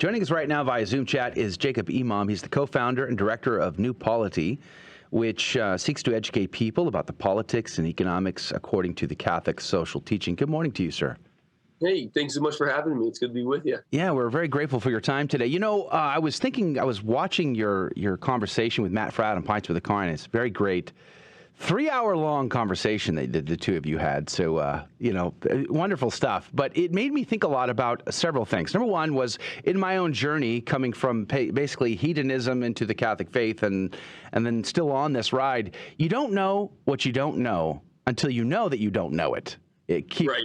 Joining us right now via Zoom chat is Jacob Imam. He's the co-founder and director of New Polity, which seeks to educate people about the politics and economics according to the Catholic social teaching. Good morning to you, sir. Hey, thanks so much for having me. It's good to be with you. Yeah, we're very grateful for your time today. You know, I was watching your conversation with Matt Fradd on Pints with a Coin. It's very great. 3-hour-long conversation that the two of you had. So, wonderful stuff. But it made me think a lot about several things. Number one was in my own journey coming from basically hedonism into the Catholic faith and then still on this ride. You don't know what you don't know until you know that you don't know it. Right.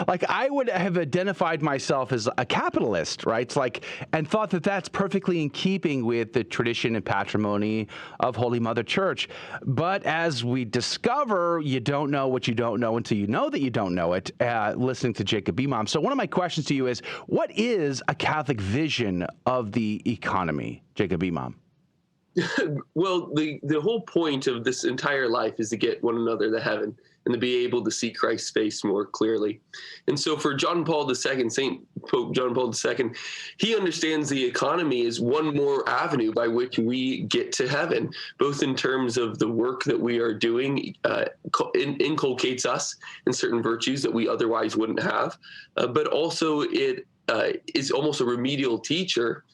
Like I would have identified myself as a capitalist, right? It's like, and thought that that's perfectly in keeping with the tradition and patrimony of Holy Mother Church. But as we discover, you don't know what you don't know until you know that you don't know it, listening to Jacob Imam. So one of my questions to you is, what is a Catholic vision of the economy, Jacob Imam? Well, the whole point of this entire life is to get one another to heaven and to be able to see Christ's face more clearly. And so for John Paul II, St. Pope John Paul II, he understands the economy as one more avenue by which we get to heaven, both in terms of the work that we are doing, inculcates us in certain virtues that we otherwise wouldn't have, but also it is almost a remedial teacher,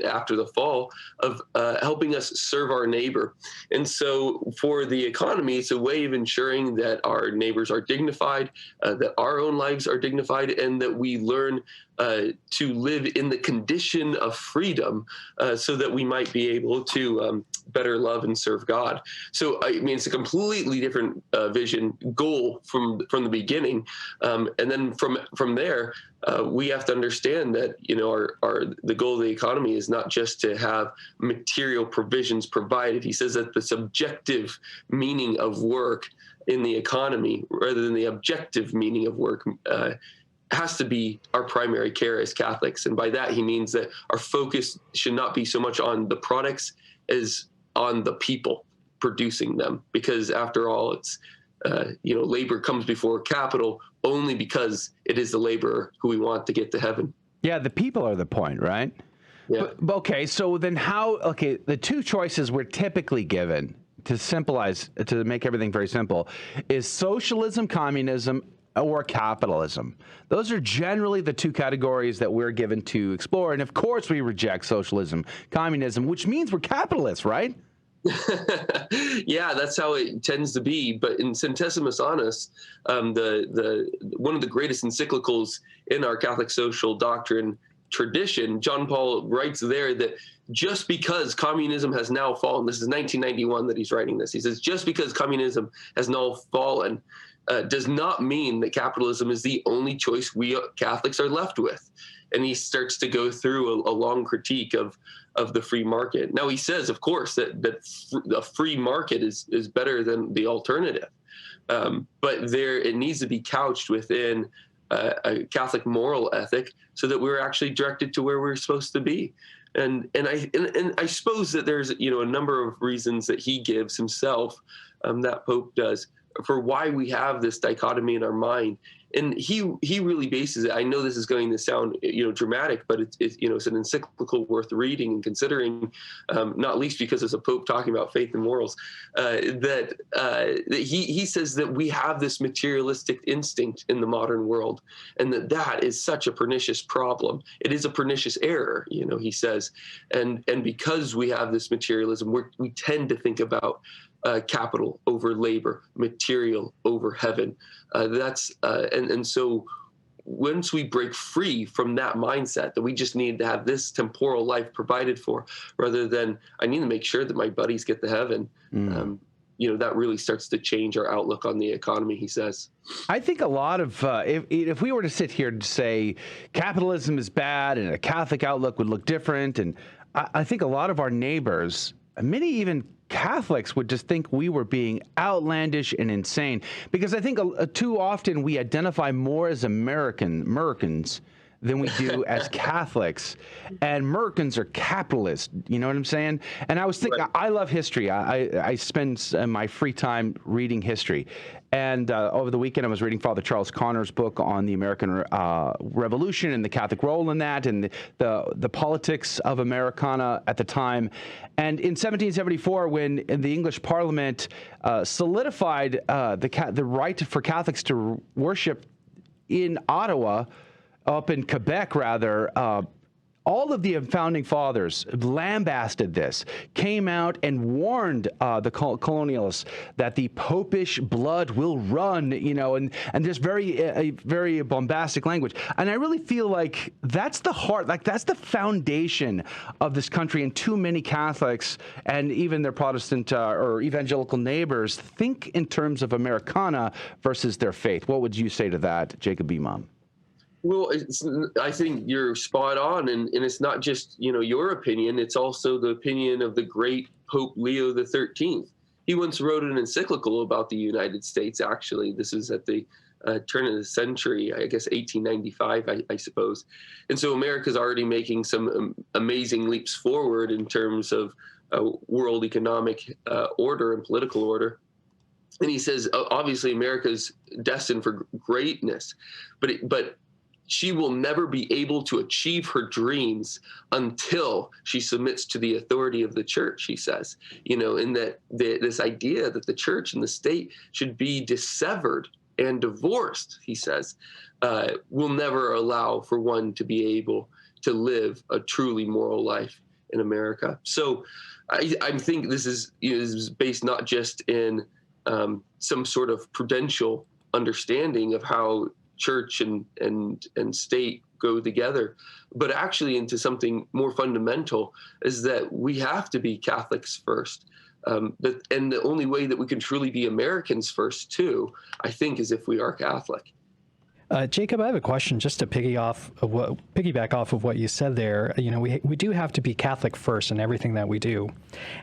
after the fall, of helping us serve our neighbor. And so for the economy, it's a way of ensuring that our neighbors are dignified, that our own lives are dignified, and that we learn to live in the condition of freedom so that we might be able to better love and serve God. So, it's a completely different vision, goal from the beginning. And then from there, we have to understand that, the goal of the economy is not just to have material provisions provided. He says that the subjective meaning of work in the economy, rather than the objective meaning of work, has to be our primary care as Catholics. And by that, he means that our focus should not be so much on the products as on the people producing them. Because after all, it's, labor comes before capital only because it is the laborer who we want to get to heaven. Yeah, the people are the point, right? Yeah. But okay, so then the two choices we're typically given to make everything very simple is socialism, communism, or capitalism. Those are generally the two categories that we're given to explore. And of course we reject socialism, communism, which means we're capitalists, right? Yeah, that's how it tends to be. But in Centesimus Annus, the one of the greatest encyclicals in our Catholic social doctrine tradition, John Paul writes there that just because communism has now fallen, this is 1991 that he's writing this, he says, just because communism has now fallen, does not mean that capitalism is the only choice we Catholics are left with. And he starts to go through a long critique of the free market. Now, he says, of course, that the free market is better than the alternative. But it needs to be couched within a Catholic moral ethic so that we're actually directed to where we're supposed to be. And I suppose that there's, a number of reasons that he gives himself, that Pope does, for why we have this dichotomy in our mind. And he really bases it. I know this is going to sound, dramatic, but it's an encyclical worth reading and considering, not least because it's a Pope talking about faith and morals, that he says that we have this materialistic instinct in the modern world, and that is such a pernicious problem. It is a pernicious error, he says. And because we have this materialism, we tend to think about capital over labor, material over heaven. And so once we break free from that mindset that we just need to have this temporal life provided for, rather than I need to make sure that my buddies get to heaven, that really starts to change our outlook on the economy, he says. I think a lot of, if we were to sit here and say capitalism is bad and a Catholic outlook would look different, and I think a lot of our neighbors, many even Catholics, would just think we were being outlandish and insane, because I think too often we identify more as Americans than we do as Catholics. And Americans are capitalists. You know what I'm saying? And I was thinking, Right. I love history. I spend my free time reading history. And over the weekend, I was reading Father Charles Connor's book on the American Revolution and the Catholic role in that, and the politics of Americana at the time. And in 1774, when the English Parliament solidified the right for Catholics to worship in Ottawa, up in Quebec rather, all of the founding fathers lambasted this, came out and warned the colonialists that the popish blood will run, you know, and just very bombastic language. And I really feel like that's the heart, like that's the foundation of this country. And too many Catholics and even their Protestant or evangelical neighbors think in terms of Americana versus their faith. What would you say to that, Jacob Imam? Well, I think you're spot on, and it's not just, you know, your opinion. It's also the opinion of the great Pope Leo XIII. He once wrote an encyclical about the United States, actually. This is at the turn of the century, I guess 1895, I suppose. And so America's already making some amazing leaps forward in terms of world economic order and political order. And he says, obviously, America's destined for greatness, but she will never be able to achieve her dreams until she submits to the authority of the church, he says, you know, in that this idea that the church and the state should be dissevered and divorced, he says, will never allow for one to be able to live a truly moral life in America. So I think this is based not just in some sort of prudential understanding of how church and state go together, but actually into something more fundamental, is that we have to be Catholics first. And the only way that we can truly be Americans first, too, I think, is if we are Catholic. Jacob, I have a question just to piggyback off of what you said there. You know, we do have to be Catholic first in everything that we do.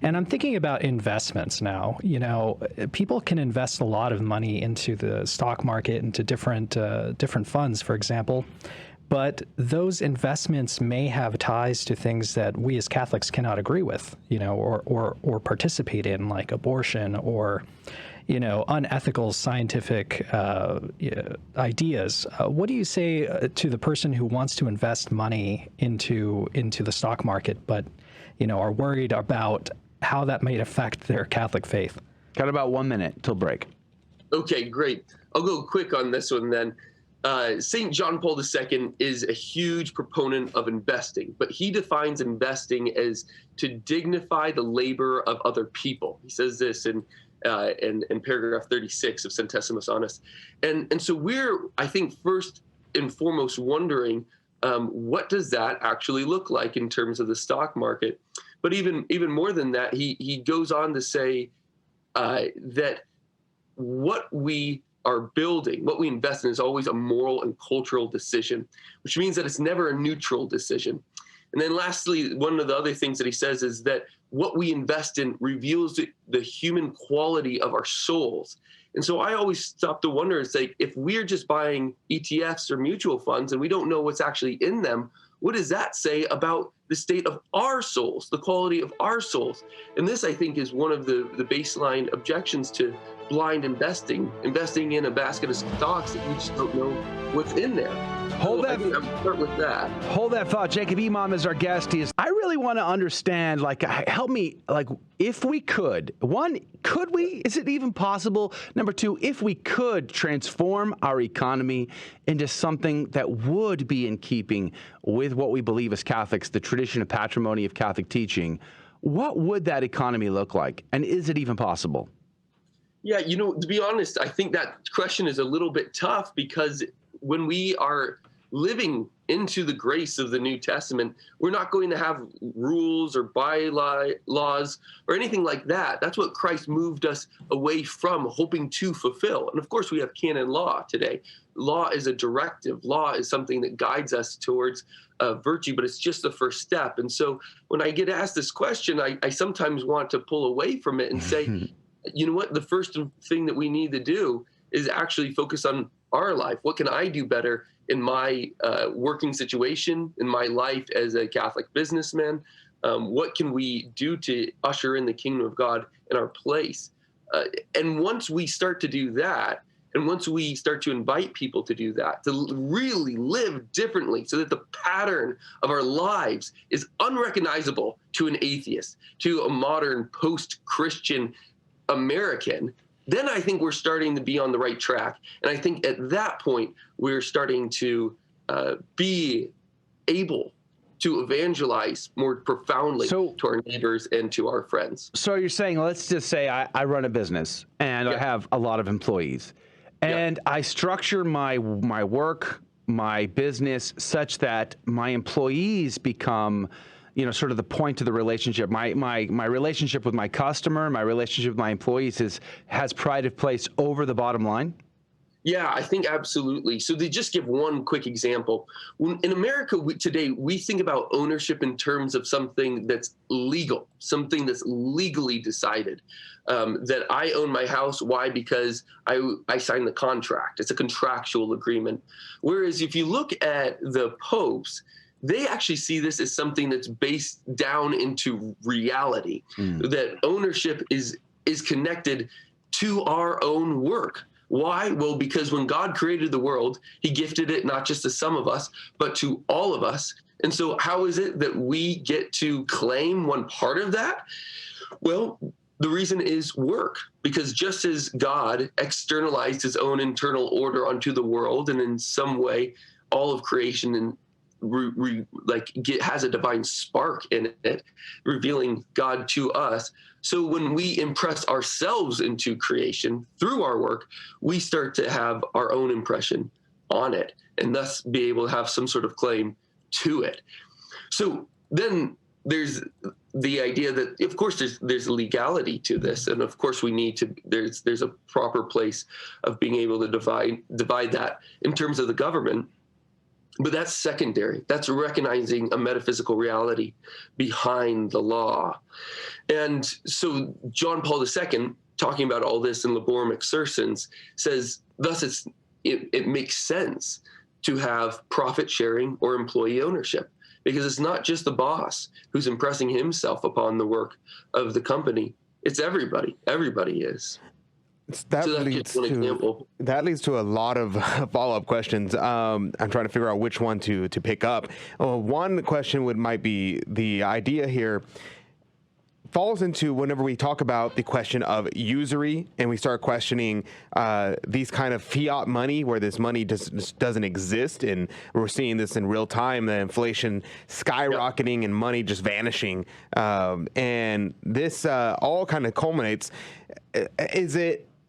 And I'm thinking about investments now. You know, people can invest a lot of money into the stock market, into different funds, for example. But those investments may have ties to things that we as Catholics cannot agree with, you know, or participate in, like abortion or, you know, unethical scientific ideas. What do you say to the person who wants to invest money into the stock market, but, you know, are worried about how that might affect their Catholic faith? Got about 1 minute till break. Okay, great. I'll go quick on this one then. St. John Paul II is a huge proponent of investing, but he defines investing as to dignify the labor of other people. He says this in paragraph 36 of Centesimus Annus. And so we're, I think, first and foremost wondering, what does that actually look like in terms of the stock market? But even more than that, he goes on to say that what we are building, what we invest in, is always a moral and cultural decision, which means that it's never a neutral decision. And then lastly, one of the other things that he says is that what we invest in reveals the human quality of our souls. And so I always stop to wonder, it's like, if we're just buying ETFs or mutual funds and we don't know what's actually in them, what does that say about the state of our souls, the quality of our souls? And this, I think, is one of the baseline objections to blind investing in a basket of stocks that we just don't know what's in there. Hold that. I think I'll start with that. Hold that thought. Jacob Imam is our guest. I really want to understand, like, help me, like, if we could, one, could we, is it even possible? Number two, if we could transform our economy into something that would be in keeping with what we believe as Catholics, the tradition of patrimony of Catholic teaching, what would that economy look like? And is it even possible? Yeah, you know, to be honest, I think that question is a little bit tough, because when we are living into the grace of the New Testament, we're not going to have rules or bylaws or anything like that. That's what Christ moved us away from, hoping to fulfill. And of course, we have canon law today. Law is a directive. Law is something that guides us towards virtue, but it's just the first step. And so when I get asked this question, I sometimes want to pull away from it and say, you know what, the first thing that we need to do is actually focus on our life? What can I do better in my working situation, in my life as a Catholic businessman? What can we do to usher in the kingdom of God in our place? And once we start to do that, and once we start to invite people to do that, to really live differently so that the pattern of our lives is unrecognizable to an atheist, to a modern post-Christian American, then I think we're starting to be on the right track. And I think at that point, we're starting to be able to evangelize more profoundly to our neighbors and to our friends. So you're saying, let's just say I run a business and I have a lot of employees. And I structure my work, my business such that my employees become, sort of the point of the relationship. My relationship with my customer, my relationship with my employees has pride of place over the bottom line. Yeah, I think absolutely. So to just give one quick example, in America today, we think about ownership in terms of something that's legal, something that's legally decided. That I own my house. Why? Because I signed the contract. It's a contractual agreement. Whereas if you look at the popes, they actually see this as something that's based down into reality, that ownership is connected to our own work. Why? Well, because when God created the world, he gifted it not just to some of us, but to all of us. And so how is it that we get to claim one part of that? Well, the reason is work, because just as God externalized his own internal order onto the world, and in some way, all of creation has a divine spark in it, revealing God to us. So when we impress ourselves into creation through our work, we start to have our own impression on it, and thus be able to have some sort of claim to it. So then there's the idea that, of course, there's legality to this, and of course we need to. There's a proper place of being able to divide that in terms of the government. But that's secondary. That's recognizing a metaphysical reality behind the law. And so John Paul II, talking about all this in Laborum Exercens, says, thus it makes sense to have profit sharing or employee ownership, because it's not just the boss who's impressing himself upon the work of the company. It's everybody. Everybody is. That leads to a lot of follow-up questions. I'm trying to figure out which one to pick up. One question might be, the idea here falls into whenever we talk about the question of usury, and we start questioning these kind of fiat money, where this money just doesn't exist, and we're seeing this in real time, the inflation skyrocketing and money just vanishing, and this all kind of culminates.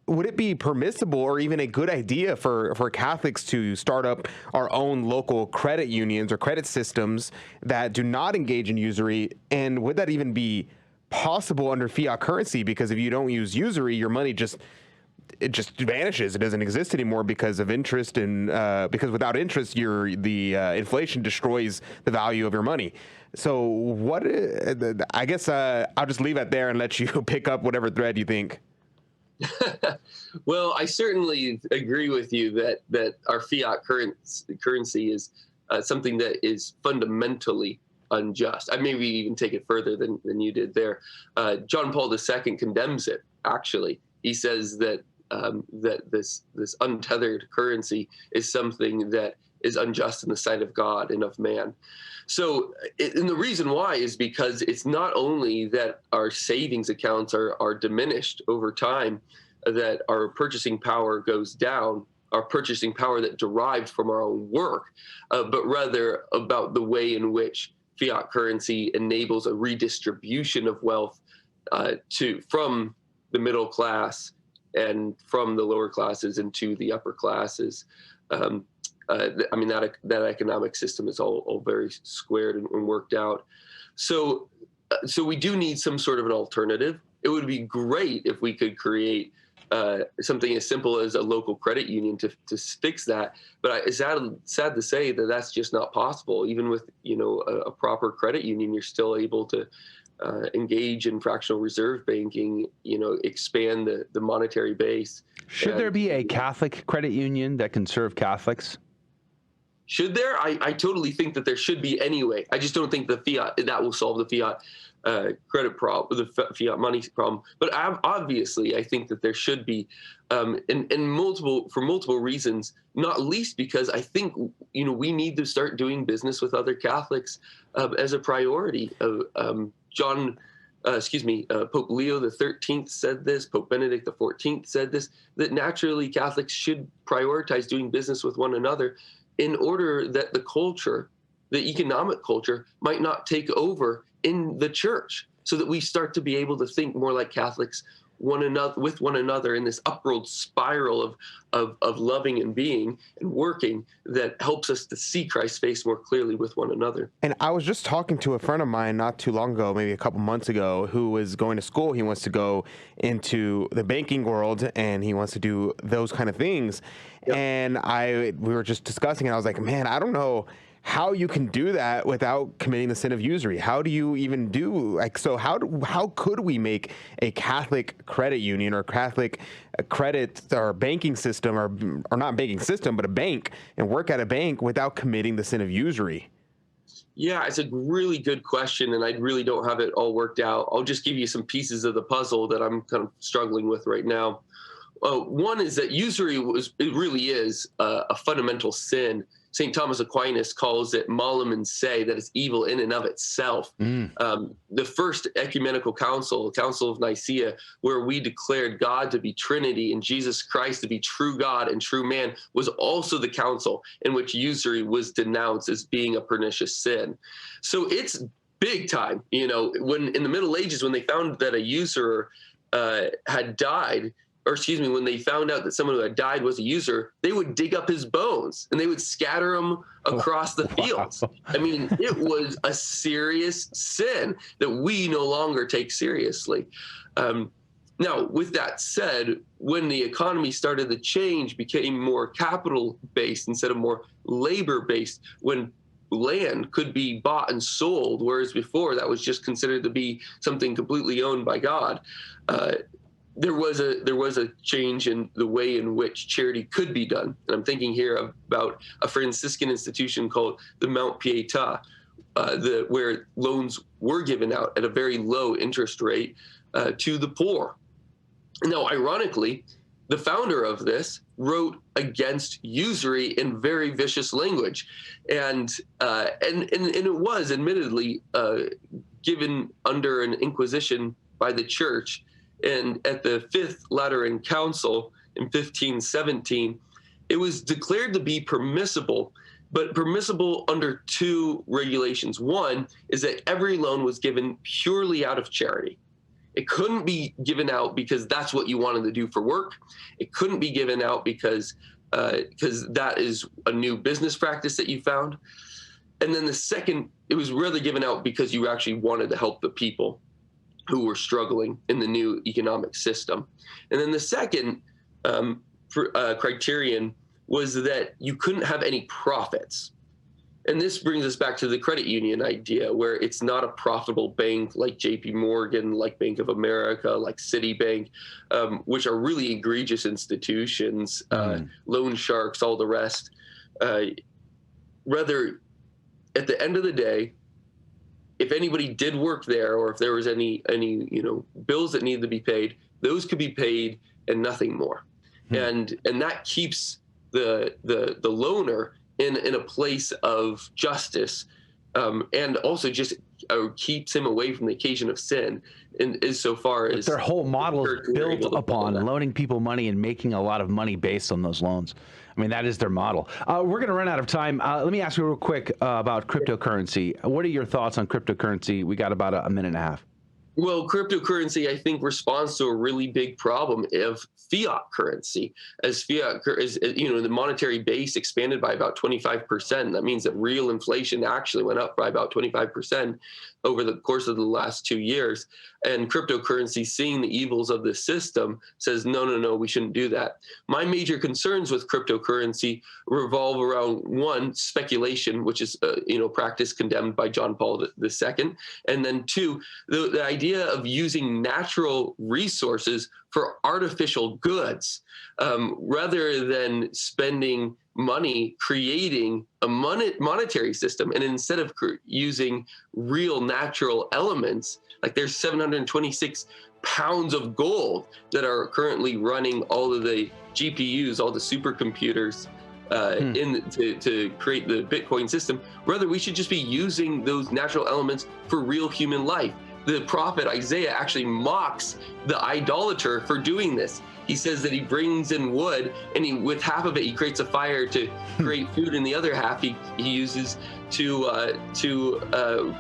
Would it be permissible or even a good idea for Catholics to start up our own local credit unions or credit systems that do not engage in usury? And would that even be possible under fiat currency? Because if you don't use usury, your money just vanishes. It doesn't exist anymore because of interest, and because without interest, the inflation destroys the value of your money. So I guess I'll just leave it there and let you pick up whatever thread you think. Well, I certainly agree with you that our fiat currency is something that is fundamentally unjust. I maybe even take it further than you did there. John Paul II condemns it. Actually, he says that this untethered currency is something that is unjust in the sight of God and of man. So, and the reason why is because it's not only that our savings accounts are diminished over time, that our purchasing power goes down, our purchasing power that derived from our own work, but rather about the way in which fiat currency enables a redistribution of wealth from the middle class and from the lower classes into the upper classes. I mean, that economic system is all very squared and worked out. So we do need some sort of an alternative. It would be great if we could create something as simple as a local credit union to fix that. But it's sad to say that that's just not possible. Even with a proper credit union, you're still able to engage in fractional reserve banking, expand the monetary base. Should there be a Catholic credit union that can serve Catholics? Should there? I totally think that there should be anyway. I just don't think that will solve the fiat credit problem, the fiat money problem. But obviously, I think that there should be, for multiple reasons. Not least because I think we need to start doing business with other Catholics as a priority. Pope Leo XIII said this. Pope Benedict XIV said this. That naturally Catholics should prioritize doing business with one another, in order that the economic culture, might not take over in the church, so that we start to be able to think more like Catholics with one another in this upward spiral of loving and being and working that helps us to see Christ's face more clearly with one another. And I was just talking to a friend of mine not too long ago, maybe a couple months ago, who was going to school. He wants to go into the banking world and he wants to do those kind of things. Yep. And we were just discussing it. I was like, man, I don't know how you can do that without committing the sin of usury. How do you even do how could we make a Catholic credit union or Catholic credit or banking system or not banking system, but a bank, and work at a bank without committing the sin of usury? Yeah, it's a really good question, and I really don't have it all worked out. I'll just give you some pieces of the puzzle that I'm kind of struggling with right now. One is that usury really is a fundamental sin. St. Thomas Aquinas calls it malum in se, that it's evil in and of itself. The first ecumenical council, the Council of Nicaea, where we declared God to be Trinity and Jesus Christ to be true God and true man, was also the council in which usury was denounced as being a pernicious sin. So it's big time. When in the Middle Ages, when they found that a usurer had died, when they found out that someone who had died was a usurer, they would dig up his bones and they would scatter them across the fields. I mean, it was a serious sin that we no longer take seriously. Now, with that said, when the economy started to change, became more capital-based instead of more labor-based, when land could be bought and sold, whereas before that was just considered to be something completely owned by God, there was a change in the way in which charity could be done. And I'm thinking here about a Franciscan institution called the Mount Pietà, where loans were given out at a very low interest rate to the poor. Now, ironically, the founder of this wrote against usury in very vicious language, and it was admittedly given under an inquisition by the church. And at the Fifth Lateran Council in 1517, it was declared to be permissible, but permissible under two regulations. One is that every loan was given purely out of charity. It couldn't be given out because that's what you wanted to do for work. It couldn't be given out because that is a new business practice that you found. And then the second, it was really given out because you actually wanted to help the people who were struggling in the new economic system. And then the second criterion was that you couldn't have any profits. And this brings us back to the credit union idea, where it's not a profitable bank like JP Morgan, like Bank of America, like Citibank, which are really egregious institutions, loan sharks, all the rest. Rather, at the end of the day, if anybody did work there, or if there was any bills that needed to be paid, those could be paid and nothing more. And that keeps the loaner in a place of justice, and also just keeps him away from the occasion of sin. And insofar as their whole model is built upon loaning people money and making a lot of money based on those loans. I mean, that is their model. We're going to run out of time. Let me ask you real quick about cryptocurrency. What are your thoughts on cryptocurrency? We got about a minute and a half. Well, cryptocurrency, I think, responds to a really big problem of fiat currency. As the monetary base expanded by about 25%. That means that real inflation actually went up by about 25% over the course of the last 2 years. And cryptocurrency, seeing the evils of the system, says, no, we shouldn't do that. My major concerns with cryptocurrency revolve around, one, speculation, which is practice condemned by John Paul II, and then two, the idea of using natural resources for artificial goods, rather than spending money creating a monetary system. And instead of using real natural elements, like there's 726 pounds of gold that are currently running all of the GPUs, all the supercomputers to create the Bitcoin system. Rather, we should just be using those natural elements for real human life. The prophet Isaiah actually mocks the idolater for doing this. He says that he brings in wood, and with half of it, he creates a fire to create food, and the other half he uses to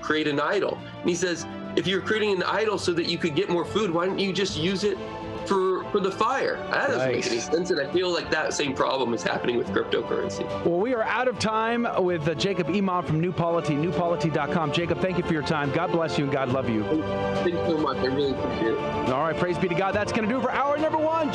create an idol. And he says, if you're creating an idol so that you could get more food, why don't you just use it for the fire? That doesn't make any sense, and I feel like that same problem is happening with cryptocurrency. Well, we are out of time with Jacob Imam from New Polity, newpolity.com. Jacob, thank you for your time. God bless you and God love you. Thank you so much. I really appreciate it. All right, praise be to God. That's going to do it for hour number 1.